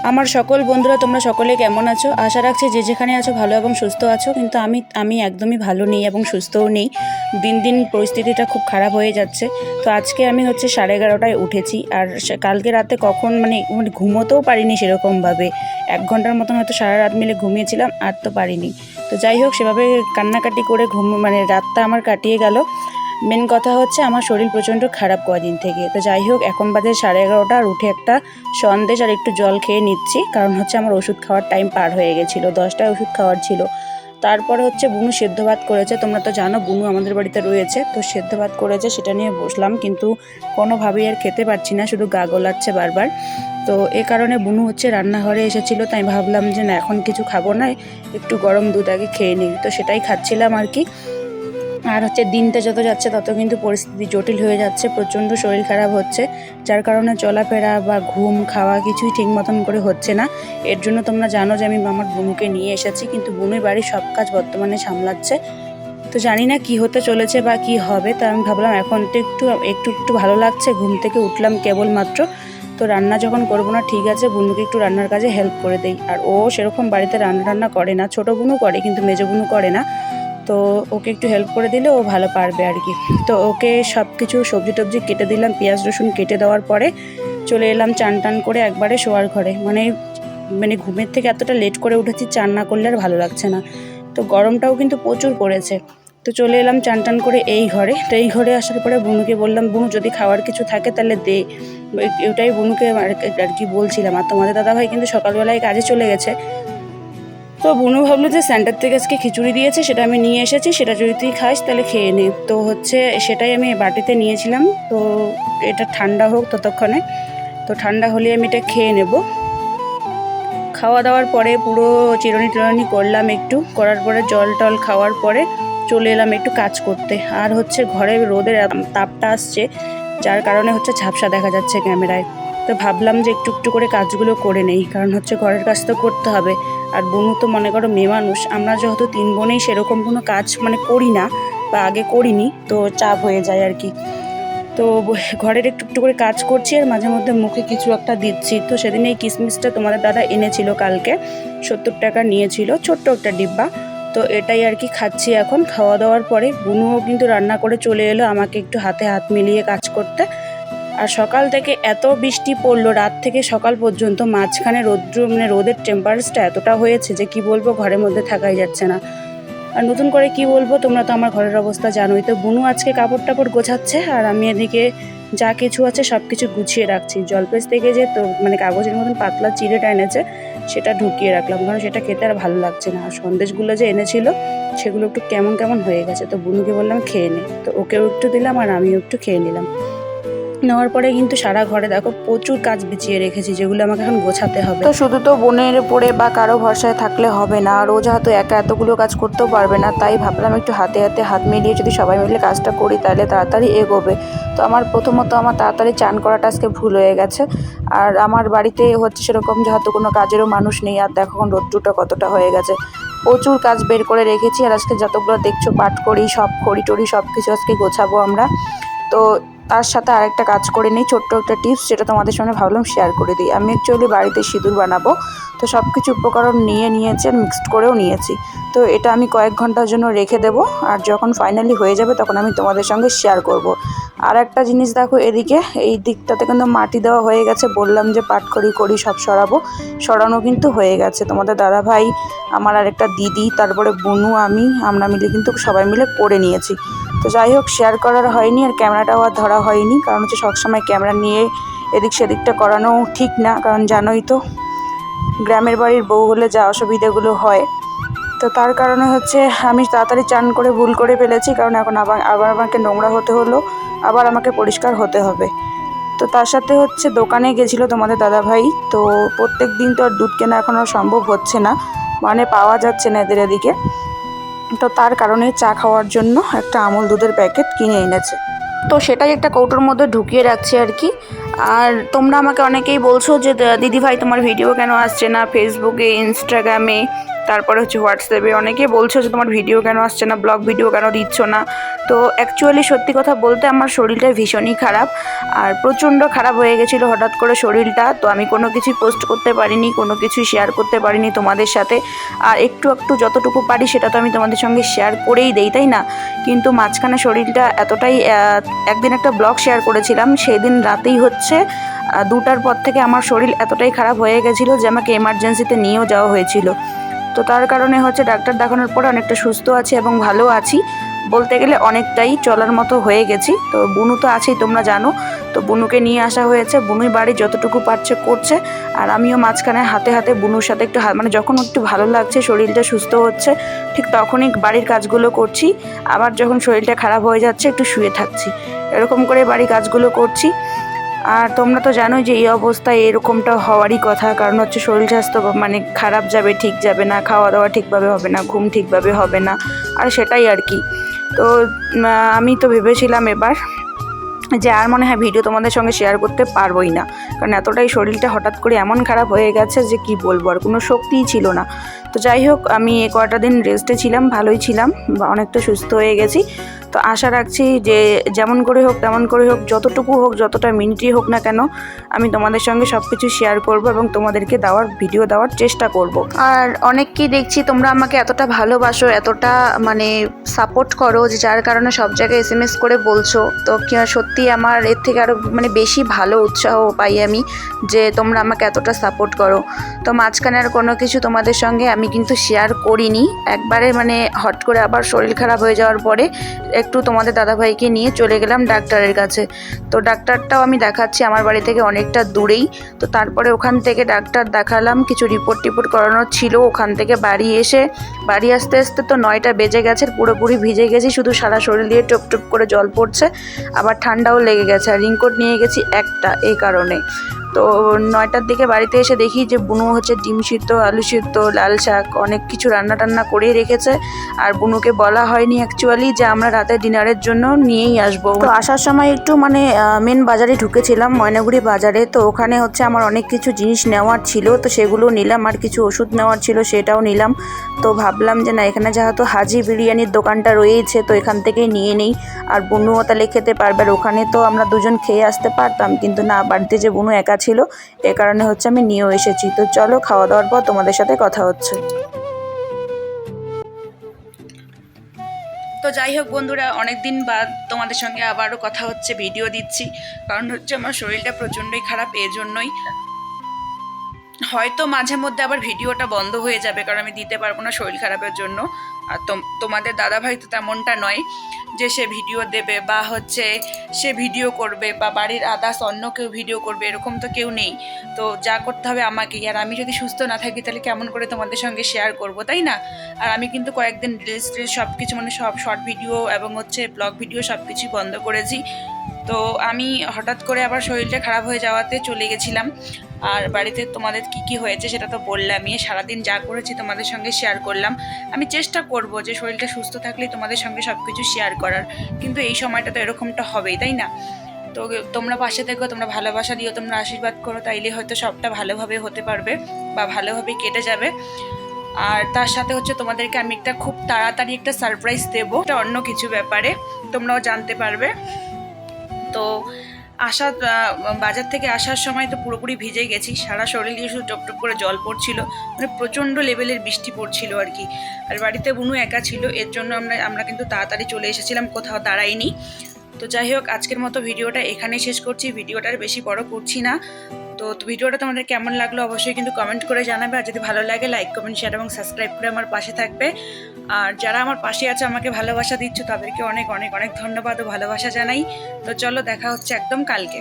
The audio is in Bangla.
আমার সকল বন্ধুরা তোমরা সকলে কেমন আছো? আশা রাখছি যে যেখানে আছো ভালো এবং সুস্থ আছো। কিন্তু আমি একদমই ভালো নেই এবং সুস্থও নেই। দিন দিন পরিস্থিতিটা খুব খারাপ হয়ে যাচ্ছে। তো আজকে আমি 11:30টায় উঠেছি। আর কালকে রাতে কখন মানে ঘুমোতেও পারিনি সেরকমভাবে। 1 ঘন্টার মতন হয়তো সারা রাত মিলে ঘুমিয়েছিলাম, আর তো পারিনি। তো যাই হোক, সেভাবে কান্নাকাটি করে রাতটা আমার কাটিয়ে গেল। মেন কথা হচ্ছে আমার শরীর প্রচণ্ড খারাপ কদিন থেকে। তো যাই হোক, এখন বাজে 11:30, আর উঠে একটা সন্দেশ আর একটু জল খেয়ে নিচ্ছি। কারণ আমার ওষুধ খাওয়ার টাইম পার হয়ে গেছিলো, 10টায় ওষুধ খাওয়ার ছিল। তারপরে বুনু সেদ্ধ ভাত করেছে। তোমরা তো জানো বুনু আমাদের বাড়িতে রয়েছে, তো সেদ্ধ ভাত করেছে, সেটা নিয়ে বসলাম। কিন্তু কোনোভাবেই আর খেতে পারছি না, শুধু গা গোলাচ্ছে বারবার। তো এ কারণে বুনু রান্নাঘরে এসেছিলো, তাই ভাবলাম যে না, এখন কিছু খাবো না, একটু গরম দুধ আগে খেয়ে নিই। তো সেটাই খাচ্ছিলাম আর কি। আর দিনটা যত যাচ্ছে তত কিন্তু পরিস্থিতি জটিল হয়ে যাচ্ছে, প্রচণ্ড শরীর খারাপ হচ্ছে, যার কারণে চলাফেরা বা ঘুম খাওয়া কিছুই ঠিক মতন করে হচ্ছে না। এর জন্য তোমরা জানো যে আমি আমার বুনুকে নিয়ে এসেছি, কিন্তু বুনুই বাড়ির সব কাজ বর্তমানে সামলাচ্ছে। তো জানি না কি হতে চলেছে বা কি হবে। তা আমি ভাবলাম এখন তো একটু একটু একটু ভালো লাগছে, ঘুম থেকে উঠলাম কেবলমাত্র। তো রান্না যখন করবো না, ঠিক আছে, বুনুকে একটু রান্নার কাজে হেল্প করে দেই। আর ও সেরকম বাড়িতে রান্না করে না, ছোটো বুনু করে কিন্তু মেজো বুনু করে না। তো ওকে একটু হেল্প করে দিলে ও ভালো পারবে আর কি। তো ওকে সব কিছু সবজি টবজি কেটে দিলাম, পেঁয়াজ রসুন কেটে দেওয়ার পরে চলে এলাম চান টান করে একবারে শোয়ার ঘরে। মানে ঘুমের থেকে এতটা লেট করে উঠেছি, চান না করলে আর ভালো লাগছে না। তো গরমটাও কিন্তু প্রচুর পড়েছে। তো চলে এলাম চান টান করে এই ঘরে। তো এই ঘরে আসার পরে বুনুকে বললাম, বুনু যদি খাওয়ার কিছু থাকে তাহলে দে। ওটাই বুনুকে আর কি বলছিলাম। আর তোমাদের দাদাভাই কিন্তু সকালবেলায় কাজে চলে গেছে। তো বুনু ভাবলো যে সেন্টার থেকে আজকে খিচুড়ি দিয়েছে, সেটা আমি নিয়ে এসেছি, সেটা যদি তুই খাস তাহলে খেয়ে নে। তো সেটাই আমি বাটিতে নিয়েছিলাম। তো এটা ঠান্ডা হোক ততক্ষণে, তো ঠান্ডা হলে আমি এটা খেয়ে নেব। খাওয়া দাওয়ার পরে পুরো চিরুনি টিরুনি করলাম, একটু করার পরে জল টল খাওয়ার পরে চলে এলাম একটু কাজ করতে। আর ঘরে রোদের তাপটা আসছে, যার কারণে ঝাপসা দেখা যাচ্ছে ক্যামেরায়। তো ভাবলাম যে একটু একটু করে কাজগুলো করে নেই, কারণ ঘরের কাজ তো করতে হবে। আর বুনু তো মনে করো মেয়ে মানুষ, আমরা যেহেতু 3 বোনেই সেরকম কোনো কাজ করি না বা আগে করিনি, তো চাপ হয়ে যায় আর কি। তো ঘরের একটু একটু করে কাজ করছি, আর মাঝে মধ্যে মুখে কিছু একটা দিচ্ছি। তো সেদিন এই কিশমিশটা তোমাদের দাদা এনেছিল, কালকে 70 টাকা নিয়েছিল, ছোট্ট একটা ডিব্বা। তো এটাই আর কি খাচ্ছি এখন। খাওয়া দাওয়ার পরে বুনুও কিন্তু রান্না করে চলে এলো আমাকে একটু হাতে হাত মিলিয়ে কাজ করতে। আর সকাল থেকে এত বৃষ্টি পড়লো, রাত থেকে সকাল পর্যন্ত, মাঝখানে রোদের টেম্পারেচারটা এতটা হয়েছে যে কি বলবো, ঘরের মধ্যে থাকাই যাচ্ছে না। আর নতুন করে কি বলবো, তোমরা তো আমার ঘরের অবস্থা জানোই। তো বুনু আজকে কাপড় টাপড় গোছাচ্ছে, আর আমি এদিকে যা কিছু আছে সব কিছু গুছিয়ে রাখছি। জলপেস থেকে যে কাগজের মতন পাতলা চিড়েটা এনেছে, সেটা ঢুকিয়ে রাখলাম, কারণ সেটা খেতে আর ভালো লাগছে না। আর সন্দেশগুলো যে এনেছিল সেগুলো একটু কেমন কেমন হয়ে গেছে। তো বুনুকে বললাম খেয়ে নে, তো ওকেও একটু দিলাম আর আমিও একটু খেয়ে নিলাম। নেওয়ার পরে কিন্তু সারা ঘরে দেখো প্রচুর কাজ বিছিয়ে রেখেছি, যেগুলো আমাকে এখন গোছাতে হবে। তো শুধু তো বোনের উপরে বা কারো ভরসায় থাকলে হবে না, আর ও যেহেতু একা এতগুলো কাজ করতেও পারবে না, তাই ভাবলাম একটু হাতে হাতে হাত মিলিয়ে যদি সবাই মিলে কাজটা করি তাহলে তাড়াতাড়ি এগোবে। তো প্রথমত আমার তাড়াতাড়ি চান করাটা আজকে ভুল হয়ে গেছে। আর আমার বাড়িতে সেরকম যেহেতু কোনো কাজেরও মানুষ নেই। আর দেখো রোদ্রুটা কতটা হয়ে গেছে, প্রচুর কাজ বের করে রেখেছি। আর আজকে যতগুলো দেখছো পাট করি, সব খড়ি টড়ি সব কিছু আজকে গোছাবো আমরা। তো তার সাথে আরেকটা কাজ করে নিই, ছোট্ট একটা টিপস, যেটা তোমাদের সঙ্গে ভাবলাম শেয়ার করে দিই। আমি অ্যাকচুয়ালি বাড়িতে সিঁদুর বানাবো, তো সব কিছু উপকরণ নিয়েছি আর মিক্সড করেও নিয়েছি। তো এটা আমি কয়েক ঘন্টার জন্য রেখে দেবো, আর যখন ফাইনালি হয়ে যাবে তখন আমি তোমাদের সঙ্গে শেয়ার করব। আর একটা জিনিস দেখো, এদিকে এই দিকটাতে কিন্তু মাটি দেওয়া হয়ে গেছে, বললাম যে পাটখড়ি করি সব সরানো কিন্তু হয়ে গেছে। তোমাদের দাদাভাই, আমার আরেকটা দিদি, তারপরে বুনু, আমরা মিলে কিন্তু সবাই মিলে করে নিয়েছি। তো যাই হোক, শেয়ার করার হয়নি, আর ক্যামেরাটাও আর ধরা হয়নি, কারণ সবসময় ক্যামেরা নিয়ে এদিক সেদিকটা করানো ঠিক না, কারণ জানোই তো গ্রামের বাড়ির বউ হলে যা অসুবিধাগুলো হয়। তো তার কারণে আমি তাড়াতাড়ি চান করে ভুল করে ফেলেছি, কারণ এখন আবার আমাকে নোংরা হতে হলো, আবার আমাকে পরিষ্কার হতে হবে। তো তার সাথে দোকানে গেছিলো তোমাদের দাদাভাই। তো প্রত্যেক দিন তো আর দুধ কেনা এখন আর সম্ভব হচ্ছে না, মানে পাওয়া যাচ্ছে না এদের এদিকে। তো তার কারণে চা খাওয়ার জন্য একটা আমুল দুধের প্যাকেট কিনে এনেছে, তো সেটাই একটা কৌটোর মধ্যে ঢুকিয়ে রাখছি আর কি। আর তোমরা আমাকে অনেকেই বলছো যে দিদিভাই তোমার ভিডিও কেন আসছে না ফেসবুকে, ইনস্টাগ্রামে, তারপরে হচ্ছে হোয়াটসঅ্যাপে অনেকে বলছো যে তোমার ভিডিও কেন আসছে না, ব্লগ ভিডিও কেন দিচ্ছ না। তো অ্যাকচুয়ালি সত্যি কথা বলতে আমার শরীরটা ভীষণই খারাপ, আর প্রচণ্ড খারাপ হয়ে গেছিলো হঠাৎ করে শরীরটা। তো আমি কোনো কিছুই পোস্ট করতে পারিনি, কোনো কিছুই শেয়ার করতে পারিনি তোমাদের সাথে। আর একটু একটু যতটুকু পারি সেটা তো আমি তোমাদের সঙ্গে শেয়ার করেই দেই, তাই না? কিন্তু মাঝখানে শরীরটা এতটাই, একদিন একটা ব্লগ শেয়ার করেছিলাম, সেদিন রাতেই হচ্ছে 2টার পর থেকে আমার শরীর এতটাই খারাপ হয়ে গেছিলো যে আমাকে এমার্জেন্সিতে নিয়েও যাওয়া হয়েছিল। তো তার কারণে হচ্ছে ডাক্তার দেখানোর পরে অনেকটা সুস্থ আছি এবং ভালো আছি, বলতে গেলে অনেকটাই চলার মতো হয়ে গেছি। তো বুনু তো আছেই, তোমরা জানো। তো বুনুকে নিয়ে আসা হয়েছে, বুনুই বাড়ি যতটুকু পারছে করছে, আর আমিও মাঝখানে হাতে হাতে বুনুর সাথে একটু মানে যখন একটু ভালো লাগছে, শরীরটা সুস্থ হচ্ছে, ঠিক তখনই বাড়ির কাজগুলো করছি। আবার যখন শরীরটা খারাপ হয়ে যাচ্ছে একটু শুয়ে থাকছি, এরকম করে বাড়ির কাজগুলো করছি। আর তোমরা তো জানোই যে এই অবস্থায় এরকমটা হওয়ারই কথা, কারণ হচ্ছে শরীর স্বাস্থ্য মানে খারাপ যাবে, ঠিক যাবে না, খাওয়া দাওয়া ঠিকভাবে হবে না, ঘুম ঠিকভাবে হবে না, আর সেটাই আর কি। তো আমি তো ভেবেছিলাম এবার যে আর মনে হয় ভিডিও তোমাদের সঙ্গে শেয়ার করতে পারবোই না, কারণ এতটাই শরীরটা হঠাৎ করে এমন খারাপ হয়ে গেছে যে কি বলবো, আর কোনো শক্তিই ছিল না। তো যাই হোক, আমি কয়টা দিন রেস্টে ছিলাম, ভালোই ছিলাম, অনেকটা সুস্থ হয়ে গেছি। তো আশা রাখছি যে যেমন করে হোক তেমন করে হোক, যতটুকু হোক, যতটা মিনিটই হোক না কেন, আমি তোমাদের সঙ্গে সব কিছু শেয়ার করব এবং তোমাদেরকে ভিডিও দেওয়ার চেষ্টা করব। আর অনেককেই দেখছি তোমরা আমাকে এতটা ভালোবাসো, এতটা মানে সাপোর্ট করো, যে যার কারণে সব জায়গায় SMS করে বলছো। তো সত্যি আমার এর থেকে আরও মানে বেশি ভালো উৎসাহ পাই আমি, যে তোমরা আমাকে এতটা সাপোর্ট করো। তো মাঝখানে আর কোনো কিছু তোমাদের সঙ্গে আমি কিন্তু শেয়ার করিনি, একবারে মানে হট করে আবার শরীর খারাপ হয়ে যাওয়ার পরে একটু তোমাদের দাদাভাইকে নিয়ে চলে গেলাম ডাক্তারের কাছে। তো ডাক্তারটাও আমি দেখাচ্ছি আমার বাড়ি থেকে অনেকটা দূরেই। তো তারপরে ওখান থেকে ডাক্তার দেখালাম, কিছু রিপোর্ট করানোর ছিল। ওখান থেকে বাড়ি আসতে আসতে তো 9টা বেজে গেছে, পুরোপুরি ভিজে গেছি, শুধু সারা শরীর দিয়ে টপ টপ করে জল পড়ছে, আবার ঠান্ডাও লেগে গেছে, আর রেইনকোট নিয়ে গেছি একটা, এই কারণে। তো 9টার দিকে বাড়িতে এসে দেখি যে বুনু হচ্ছে ডিম সিদ্ধ, আলু সিদ্ধ, লাল শাক, অনেক কিছু রান্না করেই রেখেছে। আর বুনুকে বলা হয়নি অ্যাকচুয়ালি যে আমরা রাতে ডিনারের জন্য নিয়েই আসবো। তো আসার সময় একটু মানে মেন বাজারে ঢুকেছিলাম, ময়নাগুড়ি বাজারে। তো ওখানে হচ্ছে আমার অনেক কিছু জিনিস নেওয়ার ছিল, তো সেগুলো নিলাম, আর কিছু ওষুধ নেওয়ার ছিল সেটাও নিলাম। তো ভাবলাম যে না, এখানে যেহেতু হাজি বিরিয়ানির দোকানটা রয়েছে, তো এখান থেকেই নিয়ে নেই, আর বুনুও তাহলে খেতে পারবে। আর ওখানে তো আমরা দুজন খেয়ে আসতে পারতাম, কিন্তু না, বাড়িতে যে বুনু একা ছিল, এ কারণে হচ্ছে আমি নিয়েও এসেছি। তো চলো, খাওয়া দাওয়ার পর তোমাদের সাথে কথা হচ্ছে। তো যাই হোক বন্ধুরা, অনেক দিন বাদ তোমাদের সঙ্গে আবারও কথা হচ্ছে, ভিডিও দিচ্ছি, কারণ হচ্ছে আমার শরীরটা প্রচণ্ডই খারাপ, এই জন্যই হয়তো মাঝে মধ্যে আবার ভিডিওটা বন্ধ হয়ে যাবে, কারণ আমি দিতে পারবো না শরীর খারাপের জন্য। আর তোমাদের দাদাভাই তো তেমনটা নয় যে সে ভিডিও দেবে বা হচ্ছে সে ভিডিও করবে, বা বাড়ির আদার্স অন্য কেউ ভিডিও করবে, এরকম তো কেউ নেই। তো যা করতে হবে আমাকেই, আর আমি যদি সুস্থ না থাকি তাহলে কেমন করে তোমাদের সঙ্গে শেয়ার করব, তাই না? আর আমি কিন্তু কয়েকদিন রিলস সব কিছু মানে সব শর্ট ভিডিও এবং হচ্ছে ব্লগ ভিডিও সব কিছুই বন্ধ করেছি। তো আমি হঠাৎ করে আবার শরীরটা খারাপ হয়ে যাওয়াতে চলে গেছিলাম। আর বাড়িতে তোমাদের কি হয়েছে সেটা তো বললামই, সারাদিন যা করেছি তোমাদের সঙ্গে শেয়ার করলাম। আমি চেষ্টা করব যে শরীরটা সুস্থ থাকলেই তোমাদের সঙ্গে সব কিছু শেয়ার করার, কিন্তু এই সময়টা তো এরকমটা হবেই, তাই না? তো তোমরা পাশে থেকো, তোমরা ভালোবাসা দিও, তোমরা আশীর্বাদ করো, তাইলে হয়তো সবটা ভালোভাবে হতে পারবে বা ভালোভাবে কেটে যাবে। আর তার সাথে হচ্ছে তোমাদেরকে আমি একটা খুব তাড়াতাড়ি একটা সারপ্রাইজ দেবো, এটা অন্য কিছু ব্যাপারে, তোমরাও জানতে পারবে। তো বাজার থেকে আসার সময় তো পুরোপুরি ভিজে গেছি, সারা শরীর দিয়ে শুধু টপ টপ করে জল পড়ছিল, মানে প্রচণ্ড লেভেলের বৃষ্টি পড়ছিল আর কি। আর বাড়িতে বুনু একা ছিল, এর জন্য আমরা কিন্তু তাড়াতাড়ি চলে এসেছিলাম, কোথাও দাঁড়াইনি। তো যাই হোক, আজকের মতো ভিডিওটা এখানেই শেষ করছি, ভিডিওটার বেশি বড় করছি না। তো ভিডিওটা তোমাদের কেমন লাগলো অবশ্যই কিন্তু কমেন্ট করে জানাবে, আর যদি ভালো লাগে লাইক কমেন্ট শেয়ার এবং সাবস্ক্রাইব করে আমার পাশে থাকবে। আর যারা আমার পাশে আছে, আমাকে ভালোবাসা দিচ্ছ, তাদেরকে অনেক অনেক অনেক ধন্যবাদ ও ভালোবাসা জানাই। তো চলো, দেখা হচ্ছে একদম কালকে।